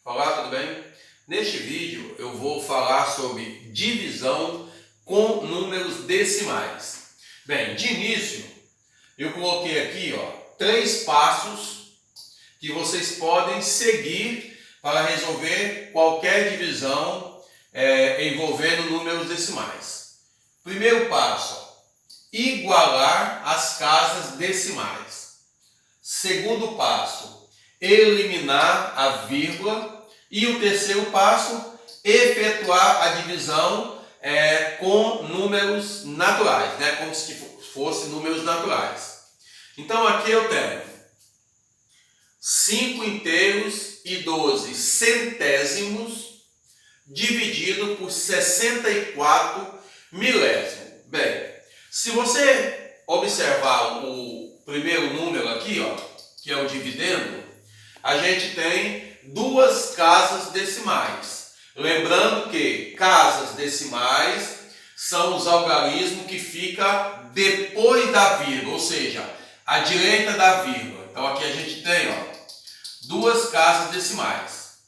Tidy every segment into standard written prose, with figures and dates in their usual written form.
Olá, tudo bem? Neste vídeo eu vou falar sobre divisão com números decimais. Bem, de início eu coloquei aqui três passos que vocês podem seguir para resolver qualquer divisão envolvendo números decimais. Primeiro passo, igualar as casas decimais. Segundo passo, eliminar a vírgula. E o terceiro passo, efetuar a divisão com números naturais, como se fossem números naturais. Então aqui eu tenho 5 inteiros e 12 centésimos dividido por 64 milésimos. Bem, se você observar o primeiro número aqui, que é o dividendo, a gente tem duas casas decimais. Lembrando que casas decimais são os algarismos que ficam depois da vírgula, ou seja, à direita da vírgula. Então aqui a gente tem duas casas decimais.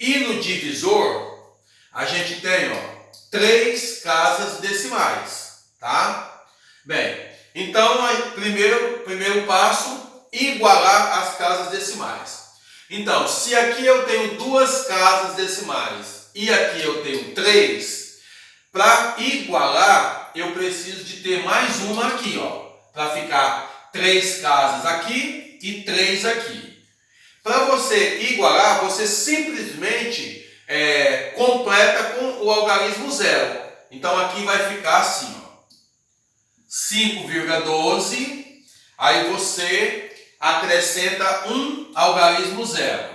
E no divisor a gente tem três casas decimais, tá? Bem, então primeiro passo, igualar as casas decimais. Então, se aqui eu tenho duas casas decimais e aqui eu tenho 3, para igualar eu preciso de ter mais uma aqui, para ficar 3 casas aqui e 3 aqui. Para você igualar, você simplesmente completa com o algarismo zero. Então aqui vai ficar assim, 5,12, aí você acrescenta um algarismo zero.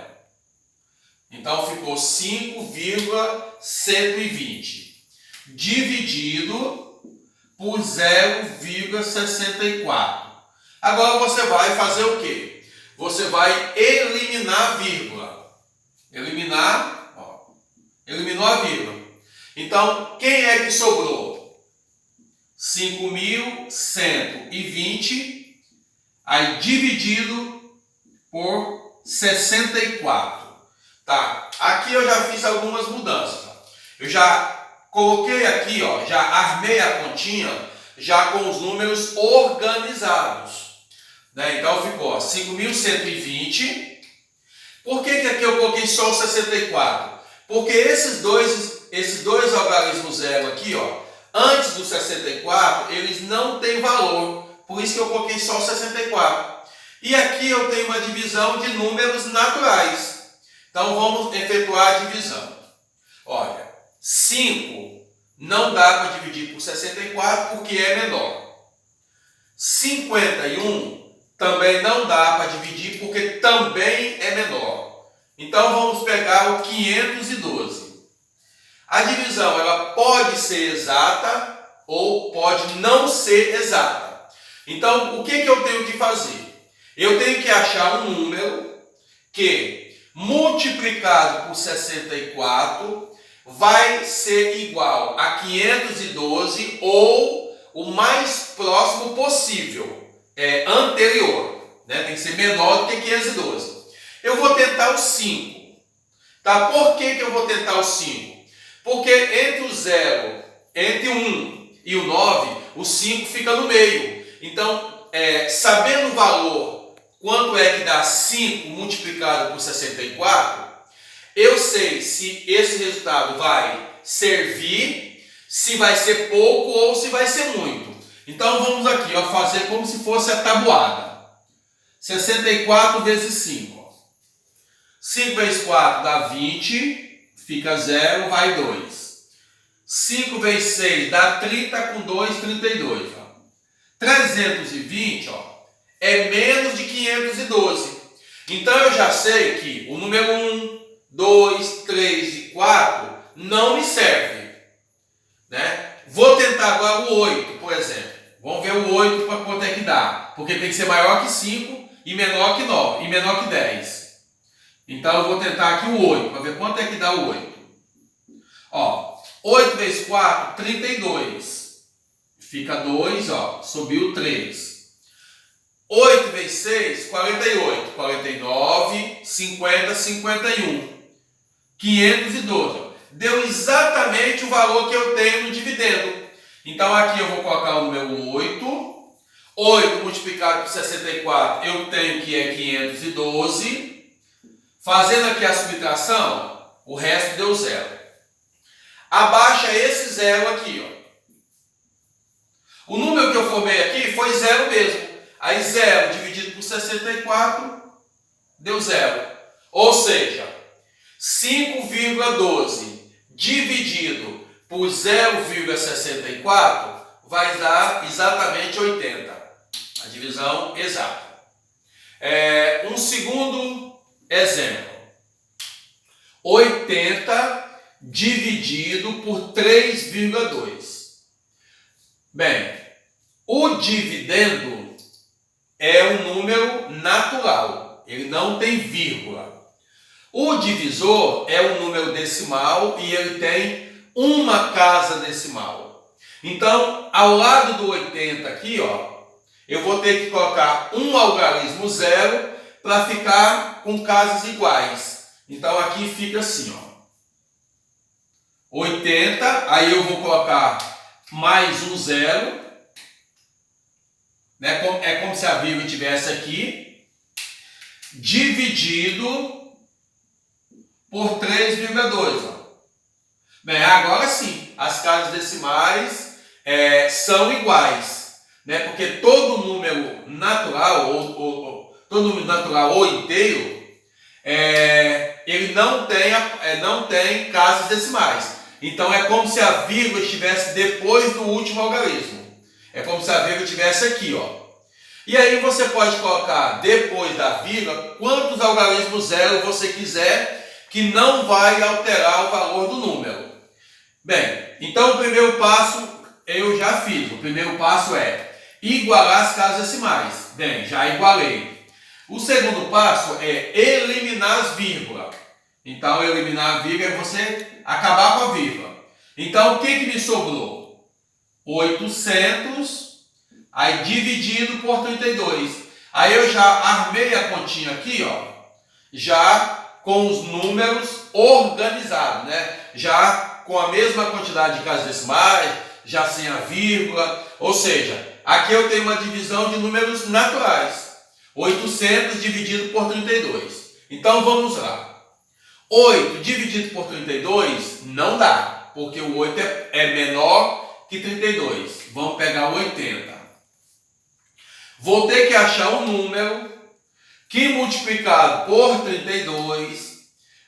Então ficou 5,120 dividido por 0,64. Agora você vai fazer o quê? Você vai eliminar a vírgula. Eliminou a vírgula. Então, quem é que sobrou? 5.120, aí dividido por 64. Tá? Aqui eu já fiz algumas mudanças. Eu já coloquei aqui, já armei a continha já com os números organizados. Então ficou 5.120. Por que aqui eu coloquei só o 64? Porque esses dois algarismos zero aqui, antes do 64, eles não têm valor. Por isso que eu coloquei só o 64. E aqui eu tenho uma divisão de números naturais. Então vamos efetuar a divisão. Olha, 5 não dá para dividir por 64 porque é menor. 51 também não dá para dividir porque também é menor. Então vamos pegar o 512. A divisão ela pode ser exata ou pode não ser exata. Então o que eu tenho que fazer? Eu tenho que achar um número que multiplicado por 64 vai ser igual a 512 ou o mais próximo possível, anterior, tem que ser menor do que 512. Eu vou tentar o 5. Tá? Por que eu vou tentar o 5? Porque entre o 1 e o 9, o 5 fica no meio. Então, sabendo o valor, quanto é que dá 5 multiplicado por 64, eu sei se esse resultado vai servir, se vai ser pouco ou se vai ser muito. Então vamos aqui fazer como se fosse a tabuada. 64 vezes 5. 5 vezes 4 dá 20, fica 0, vai 2. 5 vezes 6 dá 30, com 2, 32. 320, é menos de 512. Então eu já sei que o número 1, 2, 3 e 4 não me serve. Vou tentar agora o 8, por exemplo. Vamos ver o 8 para quanto é que dá. Porque tem que ser maior que 5 e menor que 9 e menor que 10. Então eu vou tentar aqui o 8 para ver quanto é que dá o 8. 8 vezes 4, 32. Fica 2, subiu 3. 8 vezes 6, 48. 49, 50, 51. 512. Deu exatamente o valor que eu tenho no dividendo. Então aqui eu vou colocar o número 8. 8 multiplicado por 64 eu tenho que é 512. Fazendo aqui a subtração, o resto deu zero. Abaixa esse zero aqui, ó. O número que eu formei aqui foi zero mesmo. Aí 0 dividido por 64 deu zero. Ou seja, 5,12 dividido por 0,64 vai dar exatamente 80. A divisão exata. Um segundo exemplo. 80 dividido por 3,2. Bem, o dividendo é um número natural, ele não tem vírgula. O divisor é um número decimal e ele tem uma casa decimal. Então, ao lado do 80 aqui, ó, eu vou ter que colocar um algarismo zero para ficar com casas iguais. Então, aqui fica assim, ó. 80, aí eu vou colocar mais um zero, né? É como se a vírgula estivesse aqui, dividido por 3,2. Bem, agora sim, as casas decimais são iguais, né? Porque todo número natural, todo número natural ou inteiro, ele não tem casas decimais. Então é como se a vírgula estivesse depois do último algarismo. É como se a vírgula estivesse aqui, ó. E aí você pode colocar depois da vírgula quantos algarismos zero você quiser, que não vai alterar o valor do número. Bem, então o primeiro passo eu já fiz. O primeiro passo é igualar as casas decimais. Bem, já igualei. O segundo passo é eliminar as vírgulas. Então, eliminar a vírgula é você acabar com a vírgula. Então, o que me sobrou? 800, aí dividido por 32. Aí eu já armei a continha aqui, ó, já com os números organizados, né? Já com a mesma quantidade de casas decimais, já sem a vírgula. Ou seja, aqui eu tenho uma divisão de números naturais. 800 dividido por 32. Então, vamos lá. 8 dividido por 32 não dá, porque o 8 é menor que 32. Vamos pegar o 80. Vou ter que achar um número que multiplicado por 32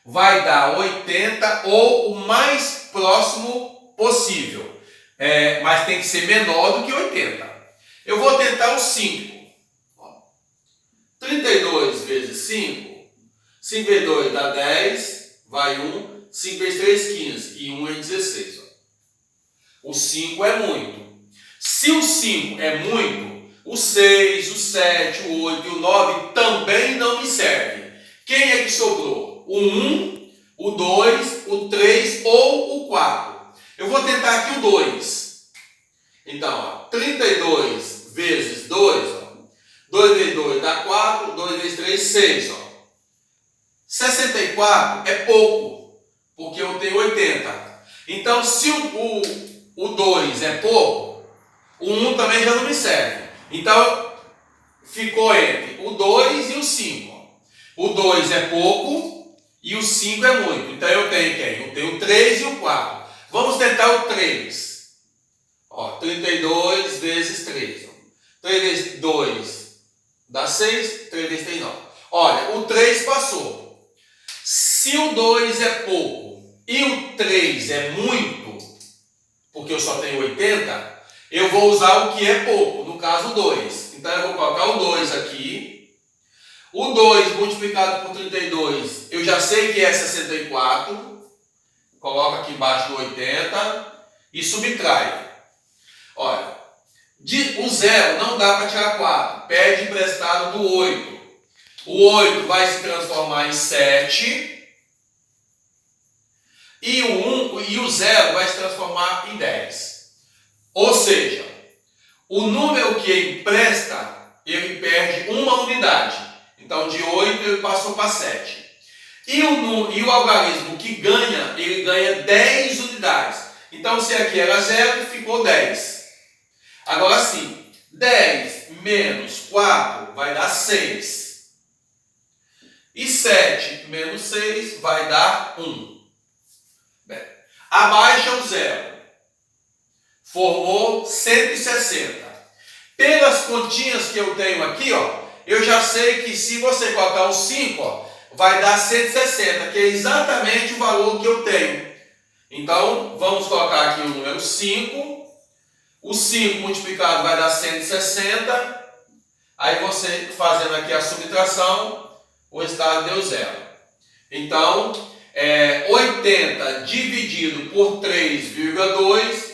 vai dar 80 ou o mais próximo possível. Mas tem que ser menor do que 80. Eu vou tentar o 5. 32 vezes 5. 5 vezes 2 dá 10, vai 1, 5 vezes 3, 15, e 1 é 16. Ó. O 5 é muito. Se o 5 é muito, o 6, o 7, o 8 e o 9 também não me servem. Quem é que sobrou? O 1, o 2, o 3 ou o 4? Eu vou tentar aqui o 2. Então, ó, 32 vezes 2, ó. 2 vezes 2 dá 4, 2 vezes 3, 6, ó. 64 é pouco, porque eu tenho 80. Então, se o 2 é pouco, o 1 também já não me serve. Então, ficou entre o 2 e o 5. O 2 é pouco e o 5 é muito. Então, eu tenho quem? Eu tenho o 3 e o 4. Vamos tentar o 3. Ó, 32 vezes 3. 3 vezes 2 dá 6, 3 vezes 3, 9. Olha, o 3 passou. Se o 2 é pouco e o 3 é muito, porque eu só tenho 80, eu vou usar o que é pouco, no caso o 2. Então eu vou colocar o 2 aqui. O 2 multiplicado por 32, eu já sei que é 64. Coloco aqui embaixo do 80 e subtrai. Olha, o 0 não dá para tirar 4. Pede emprestado do 8. O 8 vai se transformar em 7. E o 0 vai se transformar em 10. Ou seja, o número que empresta, ele perde uma unidade. Então, de 8 ele passou para 7. E o algarismo que que ganha, ele ganha 10 unidades. Então, se aqui era 0, ficou 10. Agora sim, 10 menos 4 vai dar 6. E 7 menos 6 vai dar 1. Bem, abaixa o 0. Formou 160. Pelas continhas que eu tenho aqui, ó, eu já sei que se você colocar um 5, ó, vai dar 160, que é exatamente o valor que eu tenho. Então, vamos colocar aqui o número 5. O 5 multiplicado vai dar 160. Aí você fazendo aqui a subtração, o resultado deu 0. Então, 80 dividido por 3,2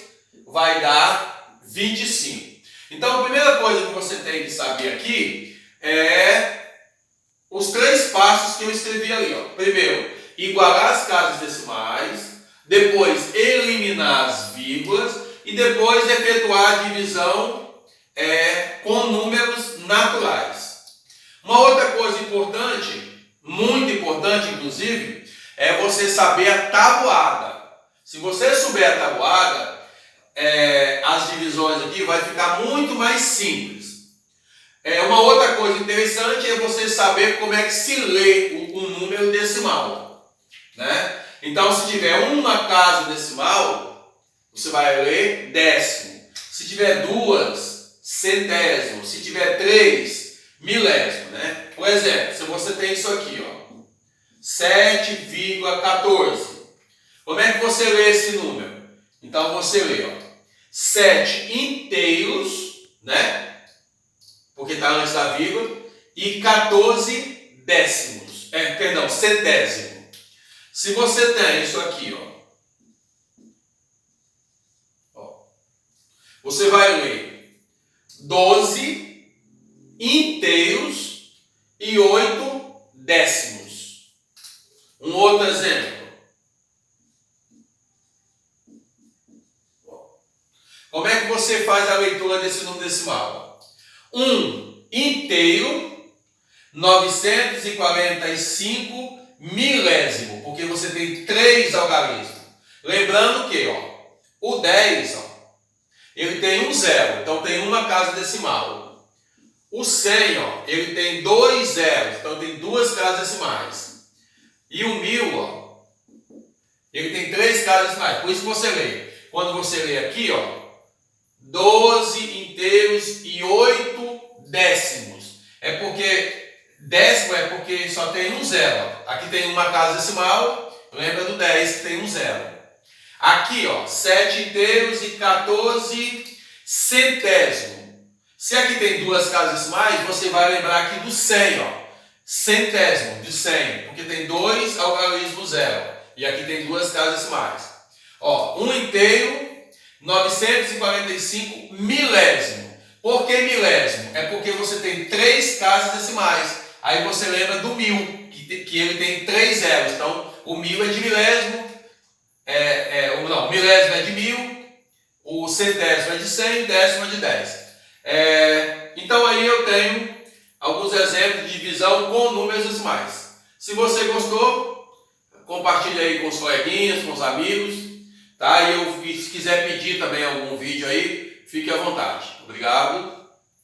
vai dar 25. Então, a primeira coisa que você tem que saber aqui é os 3 passos que eu escrevi ali. Ó. Primeiro, igualar as casas decimais. Depois, eliminar as vírgulas. E depois, efetuar a divisão com números naturais. Uma outra coisa importante, muito importante inclusive, é você saber a tabuada. Se você souber a tabuada, as divisões aqui vai ficar muito mais simples. Uma outra coisa interessante é você saber como é que se lê um número decimal, né? Então, se tiver uma casa decimal, você vai ler décimo. Se tiver 2, centésimo. Se tiver 3, milésimo, né? Por exemplo, se você tem isso aqui, ó, 7,14. Como é que você lê esse número? Então, você lê, ó, 7 inteiros, né? Porque está antes da vírgula, e 14 décimos. Centésimo. Se você tem isso aqui, ó, você vai ler 12 inteiros e 8 décimos. Um outro exemplo. Como é que você faz a leitura desse número decimal? 1 inteiro, 945 milésimo, porque você tem 3 algarismos. Lembrando que, ó, o 10, ó, ele tem um 0, então tem uma casa decimal. O 100, ó, ele tem 2 zeros, então tem 2 casas decimais. E o 1000, ó, ele tem 3 casas decimais. Por isso que você lê. Quando você lê aqui, ó, 12 inteiros e 8 décimos. Décimo é porque só tem um 0. Aqui tem uma casa decimal, lembra do 10 que tem um 0. Aqui, ó, 7 inteiros e 14 centésimo. Se aqui tem 2 casas decimais, você vai lembrar aqui do 100, ó, centésimo de 100, porque tem 2 algarismos 0. E aqui tem 2 casas decimais. Ó, 1 inteiro, 945 milésimo. Por que milésimo? É porque você tem 3 casas decimais. Aí você lembra do 1000, que ele tem 3 zeros. Então, o 1000 é de milésimo. O milésimo é de 1000. O centésimo é de 100. O décimo é de 10. Então, aí eu tenho alguns exemplos de divisão com números decimais. Se você gostou, compartilhe aí com os coleguinhas, com os amigos. Tá? E se quiser pedir também algum vídeo aí, fique à vontade. Obrigado.